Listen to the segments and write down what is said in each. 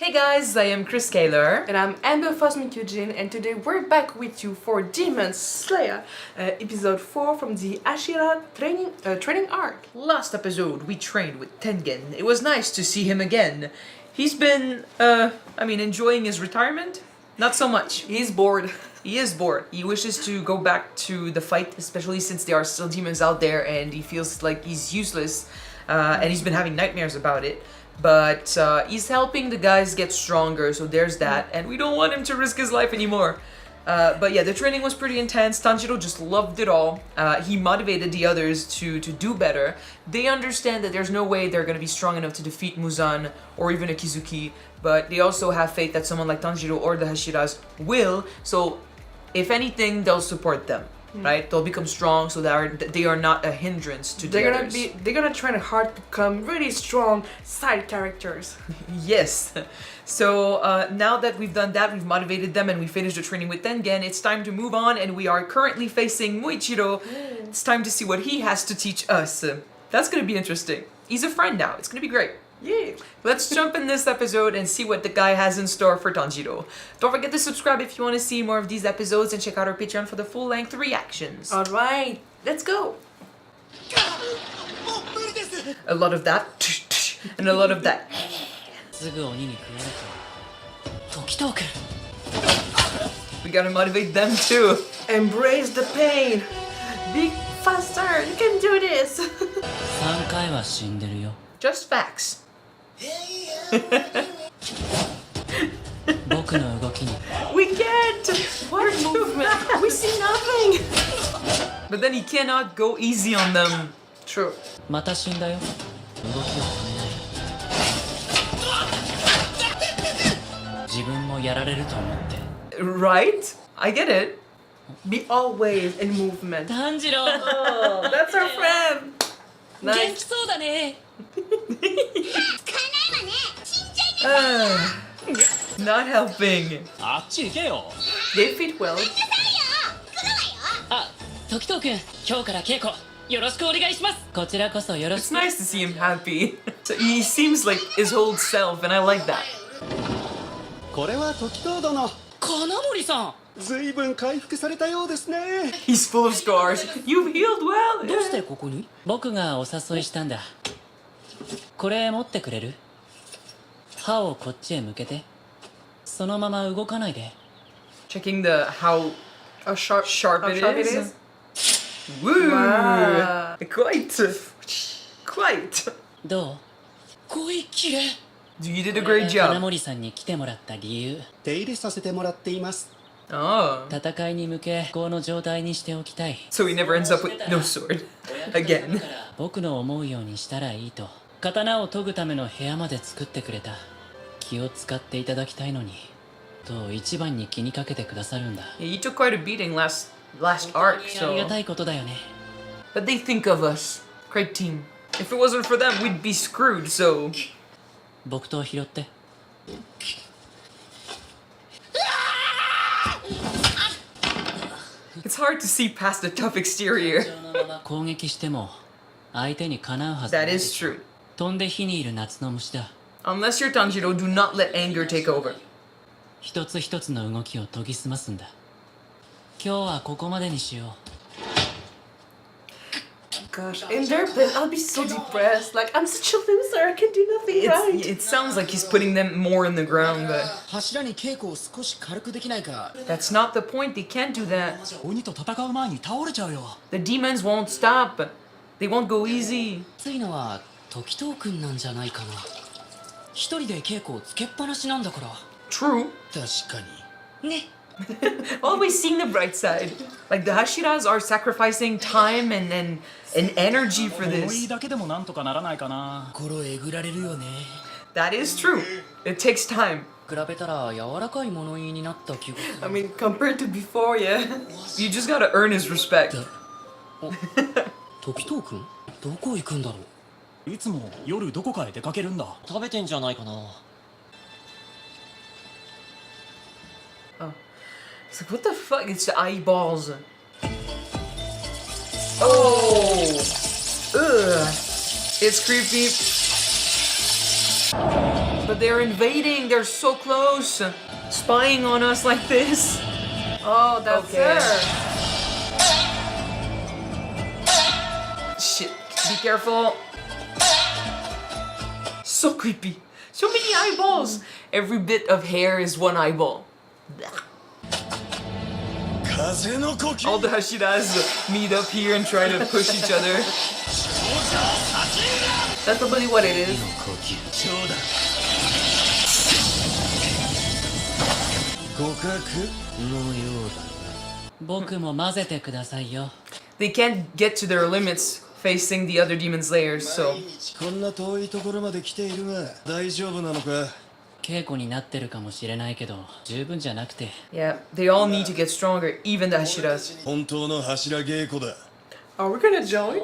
Hey guys, I am Chris Kaler. And I'm Amber Kyuujin, and today we're back with you for Demon Slayer, episode 4 from the Hashira training arc. Last episode we trained with Tengen. It was nice to see him again. He's been, enjoying his retirement? Not so much. He's bored. He is bored. He wishes to go back to the fight, especially since there are still demons out there and he feels like he's useless and he's been having nightmares about it. But he's helping the guys get stronger, so there's that. And we don't want him to risk his life anymore. But yeah, the training was pretty intense. Tanjiro just loved it all. He motivated the others to do better. They understand that there's no way they're going to be strong enough to defeat Muzan or even Akizuki. But they also have faith that someone like Tanjiro or the Hashiras will. So if anything, they'll support them. Right? They'll become strong so that they are not a hindrance to the others. They're gonna try hard to become really strong side characters. Yes. So now that we've done that, we've motivated them and we finished the training with Tengen, it's time to move on and we are currently facing Muichiro. It's time to see what he has to teach us. That's gonna be interesting. He's a friend now. It's gonna be great. Yeah. Let's jump in this episode and see what the guy has in store for Tanjiro. Don't forget to subscribe if you want to see more of these episodes and check out our Patreon for the full-length reactions. Alright, let's go. A lot of that, and a lot of that. We gotta motivate them too. Embrace the pain. Be faster, you can do this. Just facts. We can't! What movement? We see nothing. But then he cannot go easy on them. True. Right? I get it. Be always in movement. Tanjiro! Oh, that's our friend. Nice. Not helping. They fit well. It's nice to see him happy. So he seems like his old self, and I like that. これは時藤殿。金森さん。ずいぶん回復されたようですね。 He's full of scars. You've healed well. どうしてここに？僕がお誘いしたんだ。これ持ってくれる？歯をこっちへ向けて。そのまま動かないで。 Checking how sharp it is. Woo! Wow. Quite. どう？声きれい。 You did a great 金 job. 森さんに来てもらった理由。手入れさせてもらっています。 Oh. 戦いに向けこの状態にしておきたい。 So he never ends up with no sword. Again. 僕の思うようにしたらいいと。刀を研ぐための部屋まで作ってくれた。気を使っていただきたいのに。と一番に気にかけてくださるんだ。 Yeah, you took quite a beating last arc, ありが so. たいことだよね。 But they think of us. Great team. If it wasn't for them, we'd be screwed, so. 僕と拾って。 It's hard to see past the tough exterior. 攻撃しても相手にかなうはずない。 That is true. 飛んで火にいる夏の虫だ。 Unless you're Tanjiro, do not let anger take over. 一つ一つの動きを研ぎ澄ますんだ。今日はここまでにしよう。 Gosh, in their place, I'll be so depressed. Like, I'm such a loser. I can do nothing right. It sounds like he's putting them more in the ground, but 柱に稽古を少し軽くできないか。 that's not the point. They can't do that. 鬼と戦う前に倒れちゃうよ。 The demons won't stop. They won't go easy. ついのは時藤くんなんじゃないかな。一人で稽古をつけっぱなしなんだから。 True. 確かに。ね。 Always seeing the bright side. Like the Hashiras are sacrificing time and energy for 思い this. だけでもなんとかならないかな。心えぐられるよね。 That is true. It takes time. 比べたら柔らかい物言いになった気が。 I mean, compared to before, yeah. You just gotta earn his respect. 時藤くん？どこ行くんだろう。いつも夜どこかへ出かけるんだ。食べてんじゃないかな。 It's like, what the fuck? It's the eyeballs. Oh! Ugh. It's creepy. But But they're invading. They're so close. Spying on us like this. Oh, that's Okay. her. Shit. Be careful. So creepy. So many eyeballs. Every bit of hair is one eyeball. All the Hashiras meet up here and try to push each other. That's probably what it is. 僕も混ぜてくださいよ。 They can't get to their limits facing the other demon slayers, so こんな遠いところまで来ているが大丈夫なのか。稽古になってるかもしれないけど、十分じゃなくて。 yeah, they all need to get stronger, even the Hashiras. 本当の柱稽古だ。 Are we gonna join?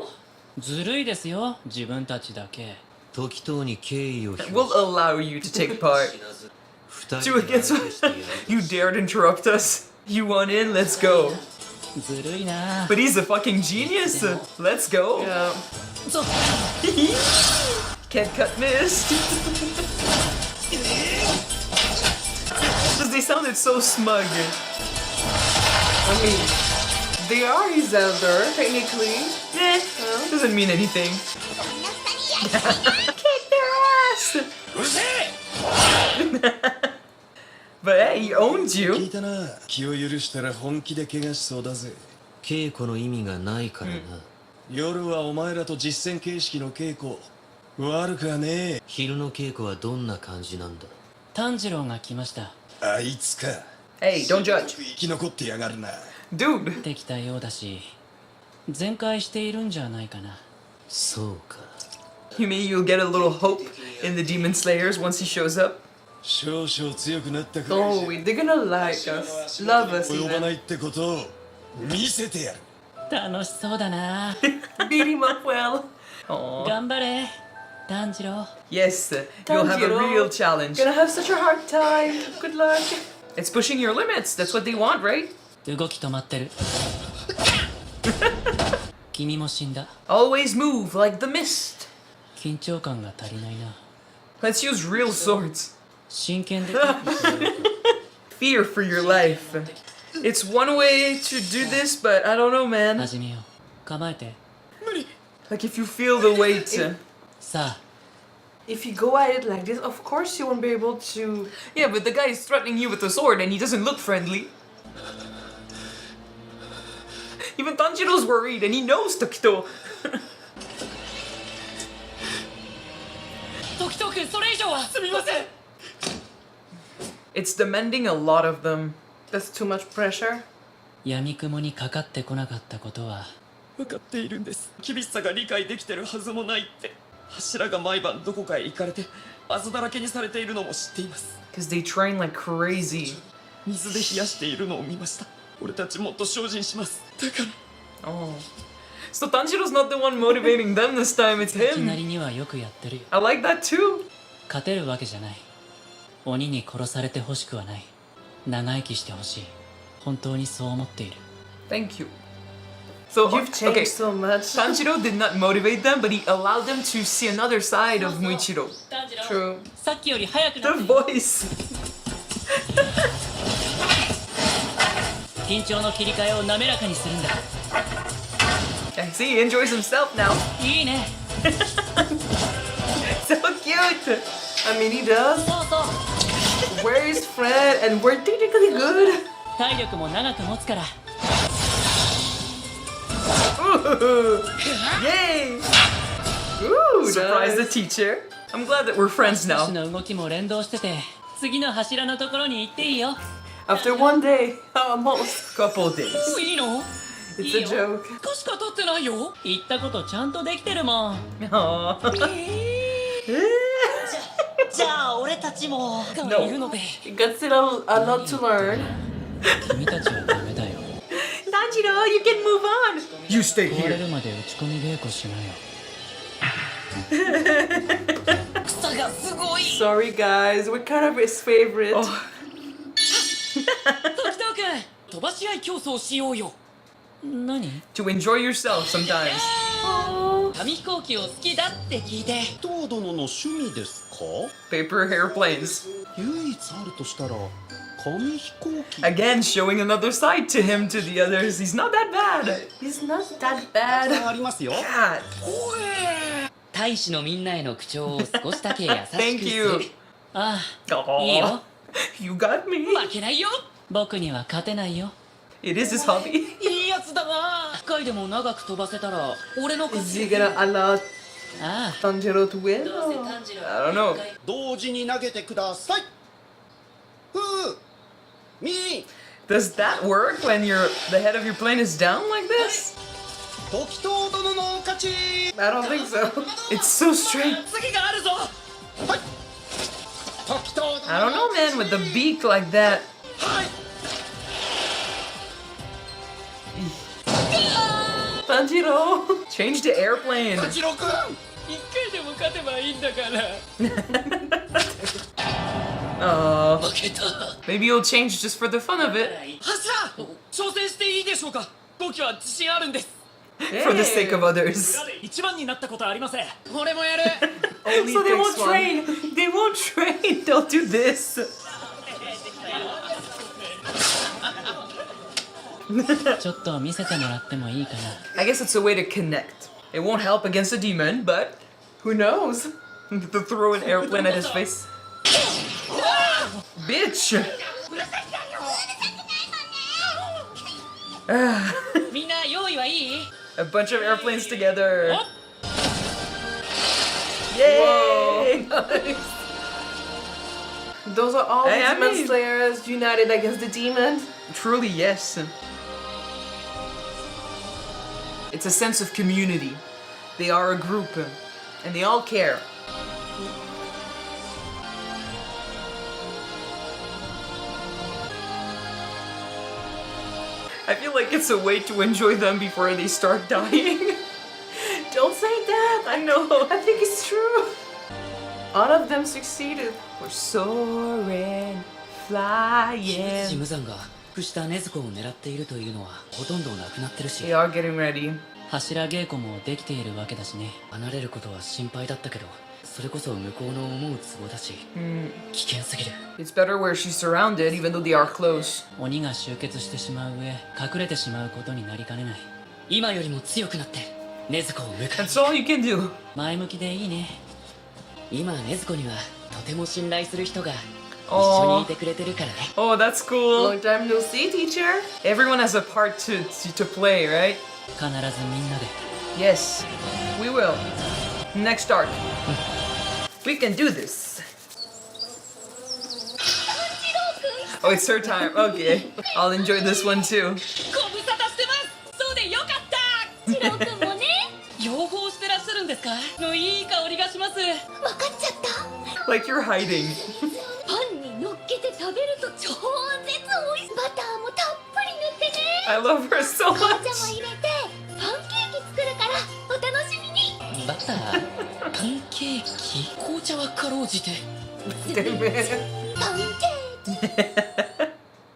ずるいですよ、自分たちだけ。時藤に敬意を表 We'll allow you to take part. し Do it against You dared interrupt us. You want in? Let's go. ずるいな。 But he's a fucking genius. Let's go. Yeah. そう。 Can't cut miss. Because they sounded so smug. I mean, they are his elder, technically. Eh, doesn't mean anything. Kick their ass. But hey, he owned 聞い you. たな。気を許したら本気で怪我しそうだぜ。稽古の意味がないからな、夜はお前らと実戦形式の稽古。悪くはねえ。昼の稽古はどんな感じなんだ。炭治郎が来ました。あいつか。 Hey, don't judge. 生き残ってやがるな。 Dude. できたようだし、全開しているんじゃないかな。そうか。 You mean you'll get a little hope in the demon slayers once he shows up? 少々強くなったか。 Oh, they're gonna like us, love us 及ばな even. いってことを見せてやる。楽しそうだな。 Beat him up well. Aw. 頑張れ、炭治郎。 Yes, you'll have a Tanjiro. real challenge. Gonna have such a hard time. Good luck. It's pushing your limits. That's what they want, right? 動き止まってる。君も死んだ。 Always move like the mist. 緊張感が足りないな。 Let's use real swords. 真剣で。 Fear for your life. It's one way to do this, but I don't know, man. 始めよう。構えて。 Like if you feel the weight. さあ、 If you go at it like this, of course you won't be able to. Yeah, but the guy is threatening you with a sword and he doesn't look friendly. Even Tanjiro's worried and he knows Tokito. 時藤君、それ以上は。すみません。 It's demanding a lot of them. That's too much pressure. 闇雲にかかってこなかったことは、分かっているんです。厳しさが理解できてるはずもないって。柱が毎晩どこかへ行かれてあざだらけにされているのも知っています。 Because they train like crazy. 水で冷やしているのを見ました。俺たちもっと精進します。だから Oh. So Tanjiro's not the one motivating them this time, it's いきな him. りにはよくやってるよ。 I like that too. 勝てるわけじゃない。鬼に殺されてほしくはない。長生きしてほしい。本当にそう思っている。 Thank you. So, You've changed okay, so much. Tanjiro did not motivate them, but he allowed them to see another side of Muichiro. True. さっきより早くなっ The て。 voice. 緊張の切り替えを滑らかにするんだ。 I see, he enjoys himself now. いいね。 So cute. I mean, he does. そうそう。 We're his friend, and we're technically good. 体力も長く持つから。 Ooh. Yay! Ooh, Surprise the nice. teacher. I'm glad that we're friends 少し now. の動きも連動してて、次の柱のところに行っていいよ。 After one day, almost. Couple days. いいの？ It's いい a よ。 joke. 2日しか経ってないよ。言ったことちゃんとできてるもん。 Aww. じゃあ俺たちも。No. いるので。 You got still a lot to learn. 君たちはダメだよ。 Tanjiro, you can move on. You stay 壊れ here. るまで打ち込み稽古しなよ。 Sorry, guys. We're kind of his favorite. Oh. 時藤君、飛ばし合い競争しようよ。何？ To enjoy yourself sometimes. 紙飛行機を好きだって聞いて。東殿の趣味ですか？ Paper airplanes. 唯一あるとしたら紙飛行機。 Again, showing another side to him to the others. He's not that bad. He's not that bad. ありますよ。 God. 大使のみんなへの口調を少しだけ優しくす Thank る you. ああ、いいよ。 You got me. 負けないよ。僕には勝てないよ。 It is his hobby. いいやつだな。機械でも長く飛ばせたら俺の Is he gonna allow ああ、 Tanjiro to win? どうせ炭治郎 I don't know. 同時に投げてください。ふう、み、 Does that work when the head of your plane is down like this? 時東殿の勝ち。 I don't think so. It's so strange. 次があるぞ。時東殿。 I don't know, man, with the beak like that. はい。 Tanjiro! Change to airplane. 炭治郎君。一回でも勝てばいいんだから。 Oh, 負けた。 maybe you'll change just for the fun of it. 柱挑戦していいでしょうか。5機は自信あるんです。 For the sake of others. 一番になったことありません。俺もやる。 Only So they takes won't one. train. They won't train. They'll do this. ちょっと見せてもらってもいいかな。 I guess it's a way to connect. It won't help against a demon, but Who knows? to throw an airplane at his face. Bitch! みんな用意はいい？ A bunch of airplanes together. おっ Yay! Those are all Hey, the I demon mean- slayers united against the demon. Truly, yes. It's a sense of community. They are a group, and they all care. I feel like it's a way to enjoy them before they start dying. Don't say that! I know. I think it's true. All of them succeeded. We're soaring, 事 flying. 務山が伏した禰豆子を狙っているというのはほとんどなくなってるし They are getting ready. 柱稽古もできているわけだしね。離れることは心配だったけどそれこそ向こうの思うツボだし、危険すぎる。 It's better where she's surrounded, even though they are close. 鬼が集結してしまう上隠れてしまうことになりかねない。今よりも強くなって禰豆子を迎え That's all you can do. 前向きでいいね。今禰豆子にはとても信頼する人が一緒にいてくれてるからね。 Oh, that's cool. Long time no see, teacher. Everyone has a part to play, right? 必ずみんなで Yes, we will. Next arc. We can do this. Oh, it's her time. Okay. I'll enjoy this one too. ご無沙汰してます。そうでよかったジロー君もね。養蜂してらっしゃるんですか？のいい香りがします。分かっちゃった。 Like you're hiding. パンに乗っけて食べると超絶美味しい。バターもたっぷり塗ってね。 I love her so 紅茶も much. 入れてパンケーキ作るからお楽しみに。バターパンケーキ紅茶はかろうじて。Damn it. パンケーキ。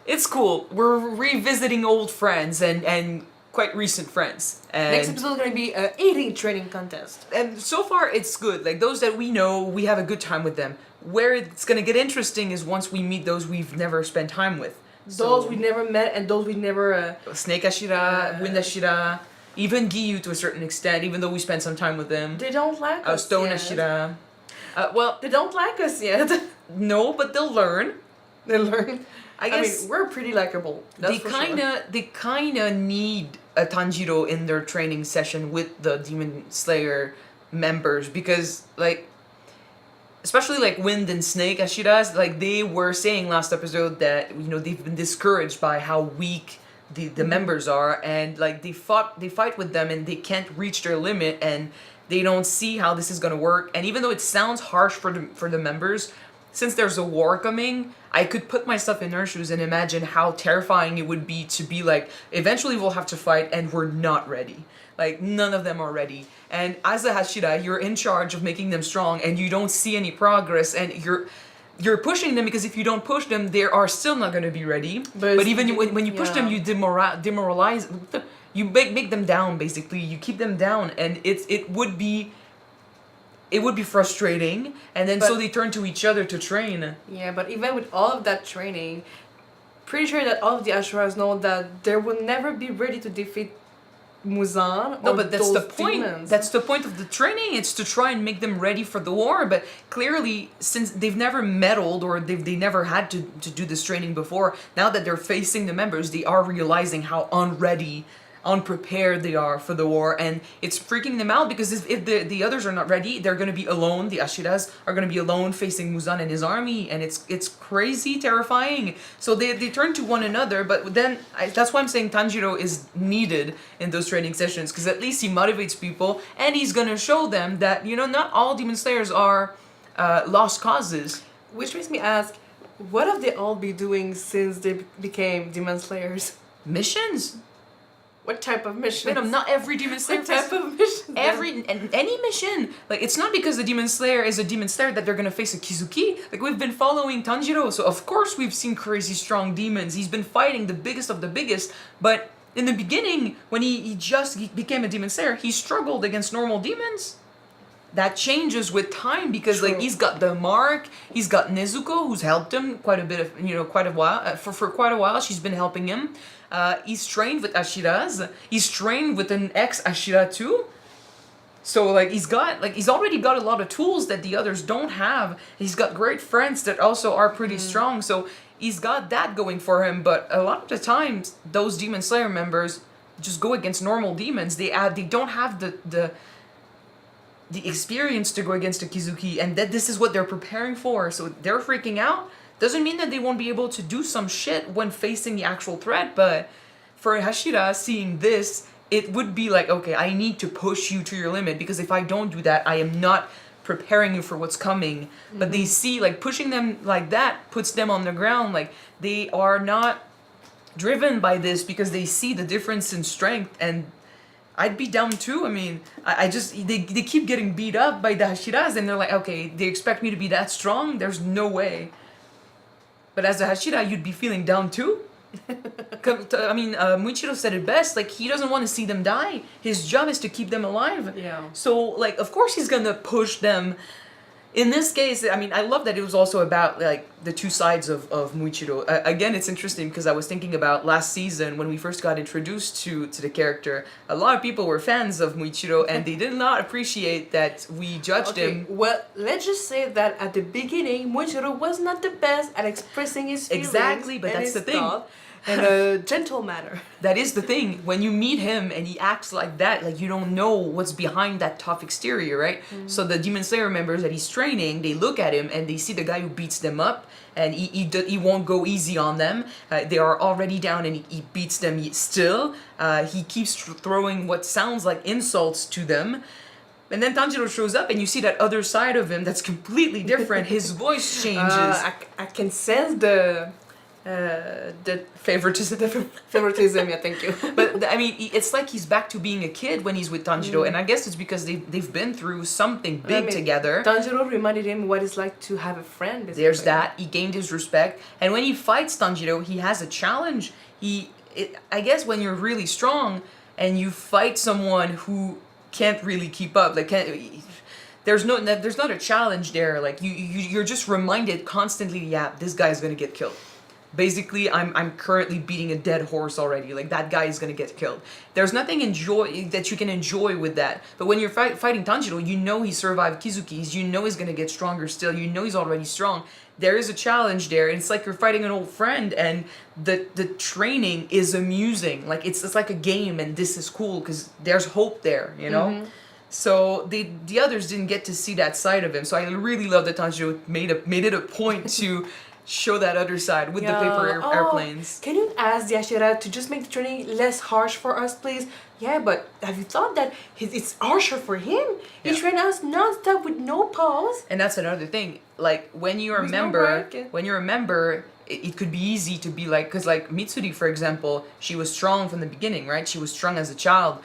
It's cool. We're revisiting old friends and quite recent friends. Next And episode is gonna be an eating training contest. and so far it's good. Like those that we know, we have a good time with them. Where it's gonna get interesting is once we meet those we've never spent time with. Those we never met and those we never. Snake Hashira, Wind Hashira, even Giyu to a certain extent, even though we spent some time with them. They don't like us. Stone yet. Hashira. Well, They don't like us yet. no, but they'll learn. They learn. I guess mean, we're pretty likable. That's for sure. they kinda need a Tanjiro in their training session with the Demon Slayer members because like especially like Wind and Snake Ashiras, like they were saying last episode that they've been discouraged by how weak the members are, and like they fight with them and they can't reach their limit and they don't see how this is gonna work. And even though it sounds harsh for the members, since there's a war coming, I could put myself in their shoes and imagine how terrifying it would be to be like, eventually we'll have to fight and we're not ready. Like, none of them are ready. And as a Hashira, you're in charge of making them strong and you don't see any progress and you're pushing them because if you don't push them, they are still not going to be ready. But But even when you push them, yeah. you demoralize... you make them down, basically. You keep them down, and it would be frustrating, and then so But- they turn to each other to train. Yeah, but even with all of that training, pretty sure that all of the Ashiras know that they will never be ready to defeat Muzan. No, or but that's those the point. demons. That's the point of the training. It's to try and make them ready for the war. But clearly, since they've never meddled or they never had to do this training before, now that they're facing the members, they are realizing how unready, unprepared they are for the war, and it's freaking them out because if the others are not ready, they're going to be alone. The Ashiras are going to be alone facing Muzan and his army, and it's crazy, terrifying. So they turn to one another, but then that's why I'm saying Tanjiro is needed in those training sessions, because at least he motivates people, and he's going to show them that, you know, not all Demon Slayers are lost causes. Which makes me ask, what have they all been doing since they became Demon Slayers? Missions. What type of mission? Venom, not every Demon Slayer. What type of mission? Any mission. Like, it's not because the Demon Slayer is a Demon Slayer that they're gonna face a Kizuki. Like, we've been following Tanjiro, so of course we've seen crazy strong demons. He's been fighting the biggest of the biggest, but in the beginning, when he became a Demon Slayer, he struggled against normal demons. That changes with time because True. like he's got the mark, he's got Nezuko who's helped him quite a bit of, you know, quite a while, for quite a while she's been helping him. He's trained with Ashiras. He's trained with an ex-Ashira too. So like he's already got a lot of tools that the others don't have. He's got great friends that also are pretty strong. So he's got that going for him. But a lot of the times those Demon Slayer members just go against normal demons. They don't have the experience to go against a Kizuki, and that this is what they're preparing for. So they're freaking out. Doesn't mean that they won't be able to do some shit when facing the actual threat, but for Hashira, seeing this, it would be like, okay, I need to push you to your limit, because if I don't do that, I am not preparing you for what's coming. But they see, like, pushing them like that puts them on the ground. Like, they are not driven by this because they see the difference in strength, and I'd be down too. I mean, they keep getting beat up by the Hashiras, and they're like, okay, they expect me to be that strong? There's no way. But as a Hashira, you'd be feeling down too. I mean, Muichiro said it best. Like, he doesn't want to see them die. His job is to keep them alive. Yeah. So, like, of course he's gonna push them. In this case, I mean, I love that it was also about, like, the two sides of Muichiro. Again, it's interesting because I was thinking about last season when we first got introduced to the character. A lot of people were fans of Muichiro, and they did not appreciate that we judged him. Well, let's just say that at the beginning, Muichiro was not the best at expressing his feelings. Exactly, but and that's his the thing. thought in a gentle manner. That is the thing. When you meet him and he acts like that, like, you don't know what's behind that tough exterior, right? So the Demon Slayer members that he's training, they look at him and they see the guy who beats them up, and he won't go easy on them. They are already down, and he beats them still. He keeps throwing what sounds like insults to them. And then Tanjiro shows up, and you see that other side of him that's completely different. His voice changes. I can sense the Favoritism. favoritism. Yeah, thank you. But I mean, it's like he's back to being a kid when he's with Tanjiro, and I guess it's because they've been through something big together. Tanjiro reminded him what it's like to have a friend. Basically. There's that. He gained his respect, and when he fights Tanjiro, he has a challenge. I guess when you're really strong and you fight someone who can't really keep up, like there's not a challenge there. Like you're just reminded constantly, yeah, this guy's gonna get killed. Basically, I'm currently beating a dead horse already. Like, that guy is gonna get killed. There's nothing that you can enjoy with that. But when you're fighting Tanjiro, you know he survived Kizuki's. You know he's gonna get stronger still. You know he's already strong. There is a challenge there. It's like you're fighting an old friend, and the training is amusing. Like, it's like a game, and this is cool because there's hope there, you know? So the others didn't get to see that side of him. So I really love that Tanjiro made it a point to show that other side with the paper airplanes. Can you ask the Hashira to just make the training less harsh for us, please? Yeah, but have you thought that it's harsher for him? He trained us non-stop with no pause. And that's another thing. Like, when you're a member, it could be easy to be like, because like Mitsuri, for example, she was strong from the beginning, right? She was strong as a child.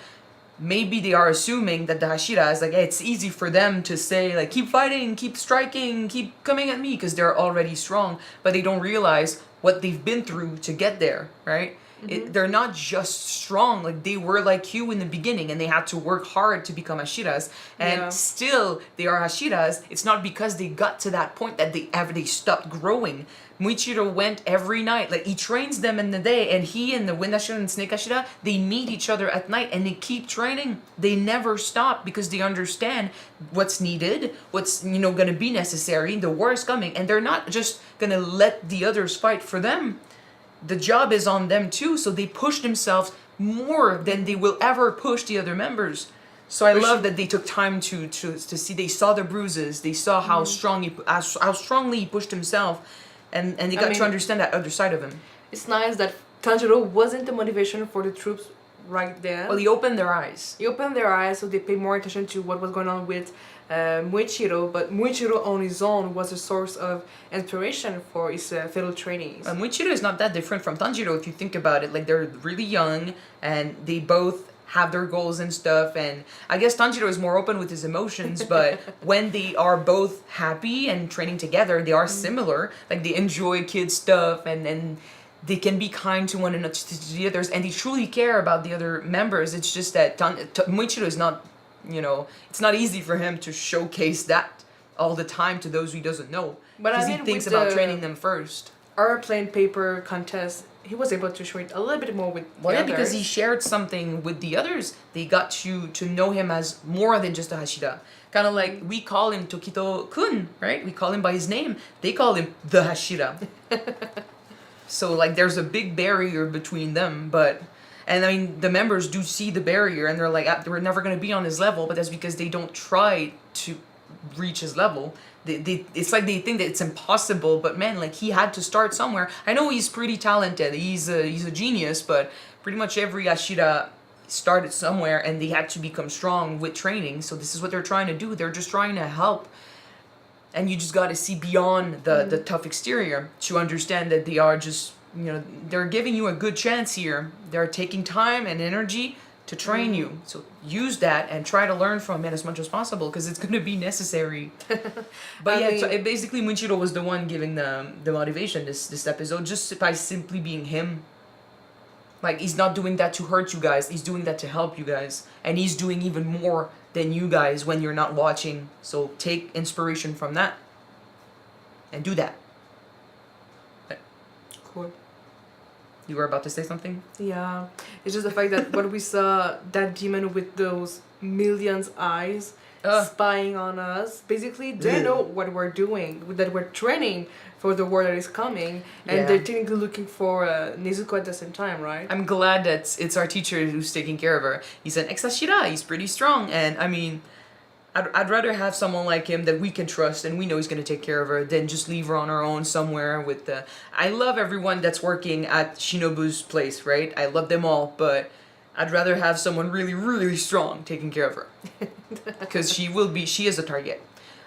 Maybe they are assuming that the Hashira is like, hey, it's easy for them to say, like, keep fighting, keep striking, keep coming at me, because they're already strong, but they don't realize what they've been through to get there, right? They're not just strong. Like they were like you in the beginning, and they had to work hard to become Hashiras. And still, they are Hashiras. It's not because they got to that point that they stopped growing. Muichiro went every night. Like he trains them in the day, and he and the Wind Hashira and Snake Hashira, they meet each other at night, and they keep training. They never stop because they understand what's needed, what's gonna be necessary. The war is coming, and they're not just gonna let the others fight for them. The job is on them too, so they push themselves more than they will ever push the other members. So I love that they took time to see. They saw the bruises. They saw how how strongly he pushed himself. And they got to understand that other side of him. It's nice that Tanjiro wasn't the motivation for the troops right there. Well, he opened their eyes. He opened their eyes, so they paid more attention to what was going on with Muichiro. But Muichiro on his own was a source of inspiration for his fellow trainees. Muichiro is not that different from Tanjiro if you think about it. Like they're really young, and they both have their goals and stuff, and I guess Tanjiro is more open with his emotions, but when they are both happy and training together, they are similar. Like they enjoy kid stuff, and they can be kind to one another, to the others, and they truly care about the other members. It's just that Muichiro is not, it's not easy for him to showcase that all the time to those he doesn't know, because he thinks about training them first. Our plain paper contest, he was able to show it a little bit more with the others. Because he shared something with the others. They got to know him as more than just a Hashira. Kind of like we call him Tokito-kun, right? We call him by his name. They call him the Hashira. So like there's a big barrier between them, and I mean the members do see the barrier and they're like, we're never going to be on his level, but that's because they don't try to reach his level. It's like they think that it's impossible, but man, like he had to start somewhere. I know he's pretty talented, he's a genius, but pretty much every Hashira started somewhere and they had to become strong with training. So this is what they're trying to do. They're just trying to help, and you just got to see beyond the tough exterior to understand that they are just, they're giving you a good chance here. They're taking time and energy to train you. So use that and try to learn from it as much as possible, because it's going to be necessary. But basically Muichiro was the one giving the motivation this episode, just by simply being him. Like he's not doing that to hurt you guys, he's doing that to help you guys, and he's doing even more than you guys when you're not watching. So take inspiration from that and do that. Cool. You were about to say something? Yeah, it's just the fact that when we saw that demon with those millions eyes spying on us, basically they know what we're doing, that we're training for the war that is coming, and they're technically looking for Nezuko at the same time, right? I'm glad that it's our teacher who's taking care of her. He's an ex-Hashira, he's pretty strong, and I mean, I'd rather have someone like him that we can trust and we know he's going to take care of her than just leave her on her own somewhere with the... I love everyone that's working at Shinobu's place, right? I love them all, but I'd rather have someone really, really strong taking care of her. Because she is a target.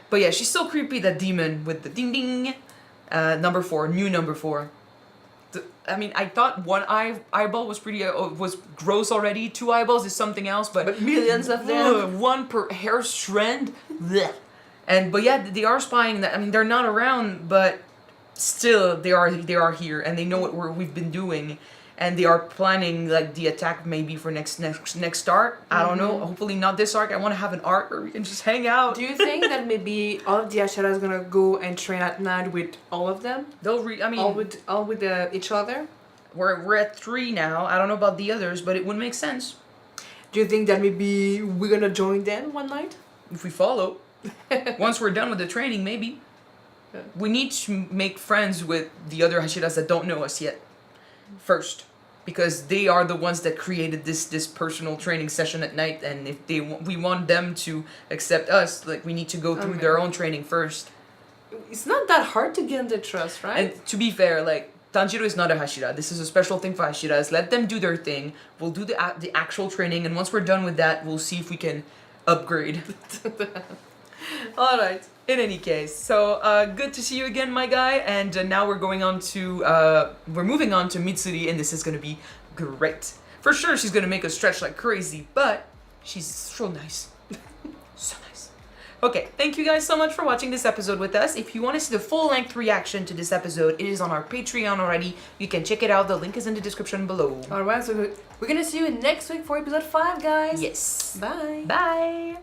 But yeah, she's so creepy, that demon with the ding ding. Number 4, new number 4. I mean, I thought one eyeball was pretty was gross already. 2 eyeballs is something else, but millions of them. One per hair strand. Blech. But yeah, they are spying. That I mean, they're not around, but still they are here, and they know what we've been doing, and they are planning like the attack maybe for next arc. I don't know. Hopefully not this arc. I want to have an arc where we can just hang out. Do you think that maybe all of the Hashiras gonna go and train at night with all of them? All with each other? We're at 3 now. I don't know about the others, but it would make sense. Do you think that maybe we're gonna join them one night? If we follow. Once we're done with the training, maybe. Yeah. We need to make friends with the other Hashiras that don't know us yet. First. Because they are the ones that created this personal training session at night, and if we want them to accept us, like we need to go through their own training first. It's not that hard to gain their trust, right? And to be fair, like Tanjiro is not a Hashira. This is a special thing for Hashiras. Let them do their thing. We'll do the actual training, and once we're done with that, we'll see if we can upgrade. All right. In any case, so good to see you again, my guy. And now we're moving on to Mitsuri, and this is gonna be great. For sure, she's gonna make us stretch like crazy, but she's so nice, so nice. Okay, thank you guys so much for watching this episode with us. If you want to see the full-length reaction to this episode, it is on our Patreon already. You can check it out. The link is in the description below. Alright, so we're gonna see you next week for episode 5, guys. Yes. Bye. Bye.